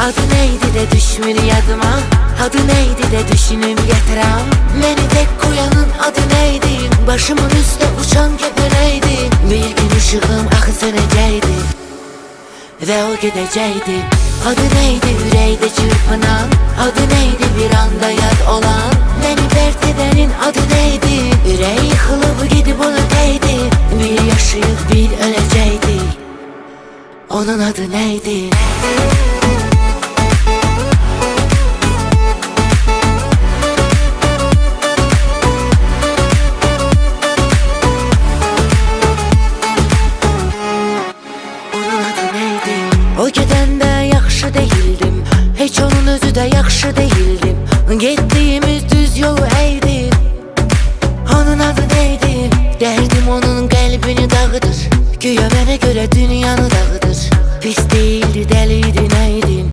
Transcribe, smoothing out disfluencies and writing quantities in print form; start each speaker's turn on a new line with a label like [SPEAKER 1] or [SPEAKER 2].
[SPEAKER 1] Adı neydi de düşmür yadıma, adı neydi de düşünüm getirəm. Məni tek koyanın adı neydi, başımın üstə uçan köpə neydi. Bir gün ışığım axı sönəcəkdi və o gedəcəkdi. Adı neydi ürəkdə çırpınan, adı neydi bir anda yad olan. Məni dert edənin adı neydi, ürək yıxılıb gidib ona dəydi. Bir yaşayıb bir öləcəkdi, onun adı neydi? O gedəndə yaxşı deyildim, heç onun özü də yaxşı deyildi.